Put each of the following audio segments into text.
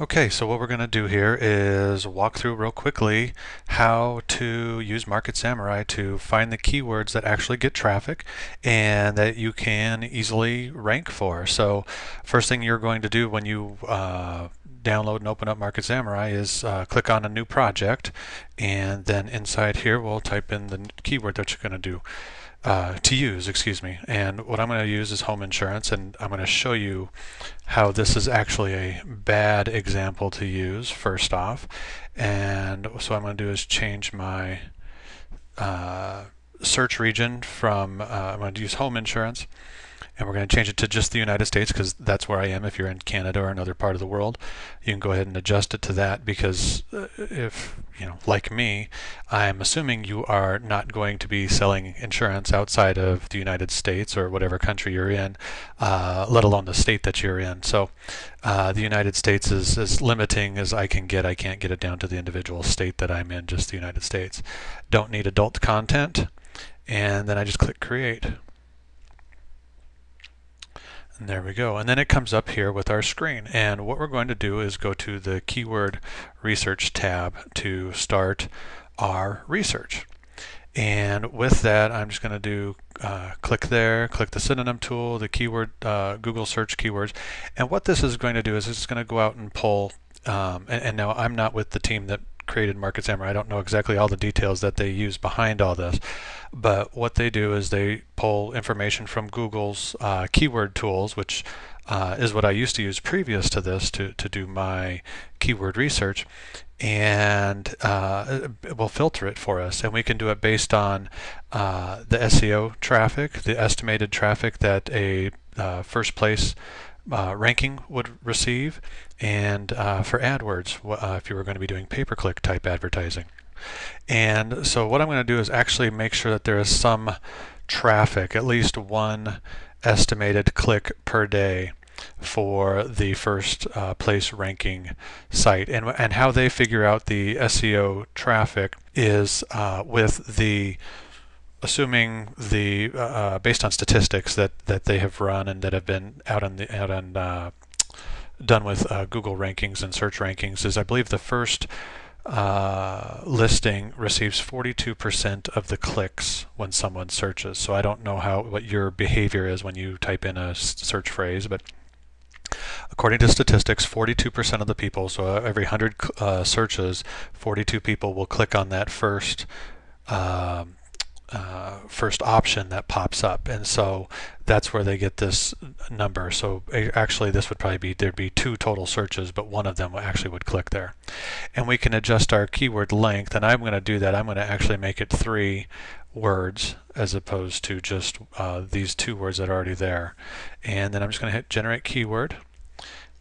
Okay, so what we're going to do here is walk through real quickly how to use Market Samurai to find the keywords that actually get traffic and that you can easily rank for. So first thing you're going to do when you download and open up Market Samurai is click on a new project, and then inside here we'll type in the keyword that you're going to do. To use, excuse me. And what I'm going to use is home insurance, and I'm going to show you how this is actually a bad example to use first off. And so what I'm going to do is change my search region from, I'm going to use home insurance, and we're going to change it to just the United States because that's where I am. If you're in Canada or another part of the world, you can go ahead and adjust it to that because if, like me, I'm assuming you are not going to be selling insurance outside of the United States or whatever country you're in, let alone the state that you're in. So the United States is as limiting as I can get. I can't get it down to the individual state that I'm in, just the United States. Don't need adult content. And then I just click create. And there we go. And then it comes up here with our screen. And what we're going to do is go to the Keyword Research tab to start our research. And with that, I'm just going to do click there, click the synonym tool, the keyword, Google search keywords. And what this is going to do is it's going to go out and pull, and now I'm not with the team that created Market Samurai. I don't know exactly all the details that they use behind all this, but what they do is they pull information from Google's keyword tools, which is what I used to use previous to this to do my keyword research, and will filter it for us, and we can do it based on the SEO traffic, the estimated traffic that a first place ranking would receive, and for AdWords if you were going to be doing pay-per-click type advertising. And so what I'm going to do is actually make sure that there is some traffic, at least one estimated click per day for the first place ranking site. And how they figure out the SEO traffic is with the assuming the based on statistics that they have run and that have been done with Google rankings and search rankings, is I believe the first listing receives 42% of the clicks when someone searches. So I don't know what your behavior is when you type in a search phrase, but according to statistics, 42% of the people, so every 100 searches, 42 people will click on that first option that pops up, and so that's where they get this number. So actually this would probably be, there'd be 2 total searches, but one of them actually would click there. And we can adjust our keyword length, and I'm going to do that. I'm going to actually make it 3 words as opposed to just these 2 words that are already there. And then I'm just going to hit generate keyword.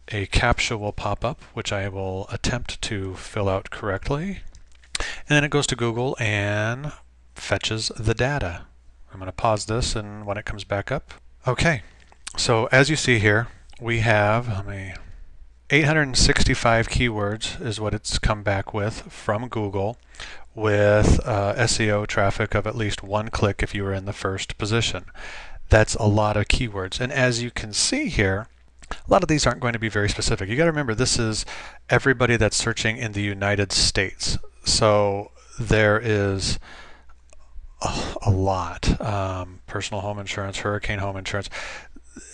A CAPTCHA will pop up, which I will attempt to fill out correctly, and then it goes to Google and fetches the data. I'm going to pause this, and when it comes back up. Okay, so as you see here, we have 865 keywords is what it's come back with from Google, with SEO traffic of at least 1 click if you were in the first position. That's a lot of keywords, and as you can see here, a lot of these aren't going to be very specific. You got to remember, this is everybody that's searching in the United States, so there is a lot. Personal home insurance, hurricane home insurance.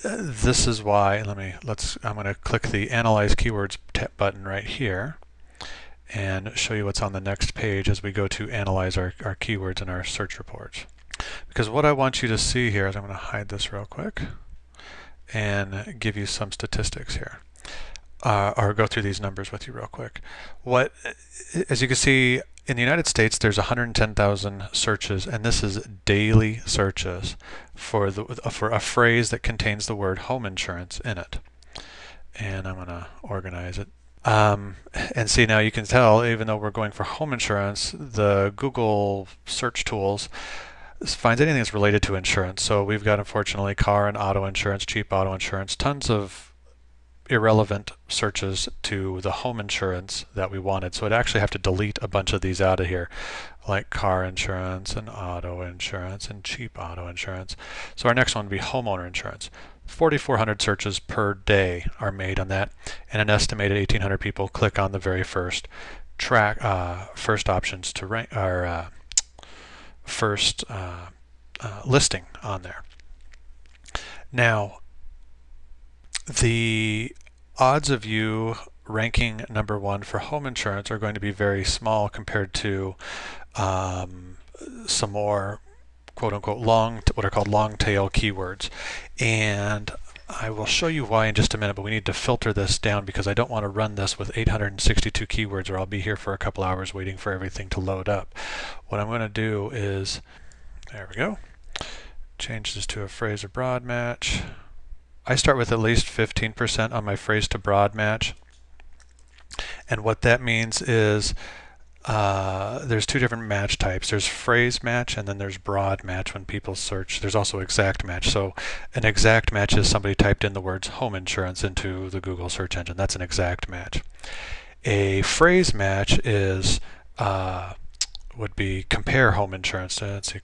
This is why, I'm going to click the Analyze Keywords button right here and show you what's on the next page as we go to analyze our keywords in our search reports. Because what I want you to see here is, I'm going to hide this real quick and give you some statistics here. Or go through these numbers with you real quick. As you can see, in the United States, there's 110,000 searches, and this is daily searches for a phrase that contains the word home insurance in it. And I'm going to organize it. And see, now you can tell, even though we're going for home insurance, the Google search tools finds anything that's related to insurance. So we've got, unfortunately, car and auto insurance, cheap auto insurance, tons of irrelevant searches to the home insurance that we wanted. So I'd actually have to delete a bunch of these out of here, like car insurance and auto insurance and cheap auto insurance. So our next one would be homeowner insurance. 4,400 searches per day are made on that, and an estimated 1,800 people click on the very first first options to rank, or first listing on there. Now, the odds of you ranking number one for home insurance are going to be very small compared to some more quote-unquote what are called long tail keywords. And I will show you why in just a minute, but we need to filter this down because I don't want to run this with 862 keywords or I'll be here for a couple hours waiting for everything to load up. What I'm going to do is, there we go, change this to a phrase or broad match. I start with at least 15% on my phrase to broad match. And what that means is there's two different match types. There's phrase match and then there's broad match when people search. There's also exact match. So an exact match is somebody typed in the words home insurance into the Google search engine. That's an exact match. A phrase match is would be compare home insurance. Let's see,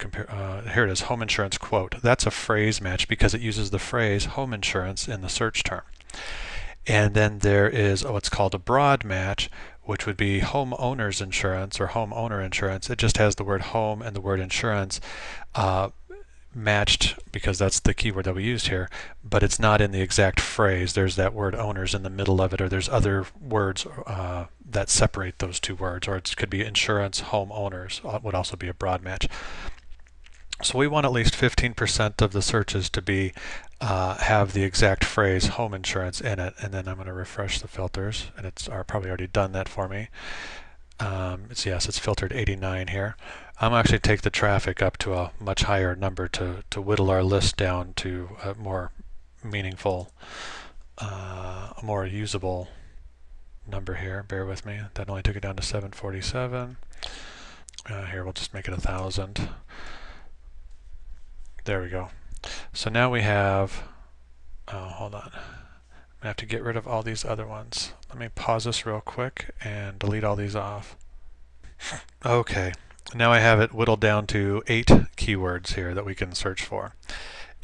here it is, home insurance quote. That's a phrase match because it uses the phrase home insurance in the search term. And then there is what's called a broad match, which would be homeowner's insurance or homeowner insurance. It just has the word home and the word insurance matched because that's the keyword that we used here, but it's not in the exact phrase. There's that word owners in the middle of it, or there's other words that separate those two words, or it could be insurance, homeowners would also be a broad match. So we want at least 15% of the searches to be have the exact phrase home insurance in it, and then I'm going to refresh the filters, and it's probably already done that for me. It's filtered 89 here. I'm actually take the traffic up to a much higher number to whittle our list down to a more meaningful, more usable number here. Bear with me. That only took it down to 747. Here, we'll just make it 1,000. There we go. So now we have, hold on. I have to get rid of all these other ones. Let me pause this real quick and delete all these off. Okay, now I have it whittled down to 8 keywords here that we can search for.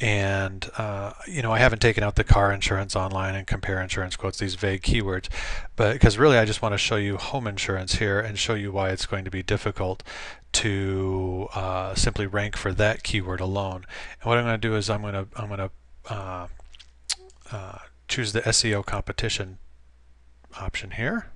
And I haven't taken out the car insurance online and compare insurance quotes, these vague keywords, but because really I just want to show you home insurance here and show you why it's going to be difficult to simply rank for that keyword alone. And what I'm going to do is I'm going to choose the SEO competition option here.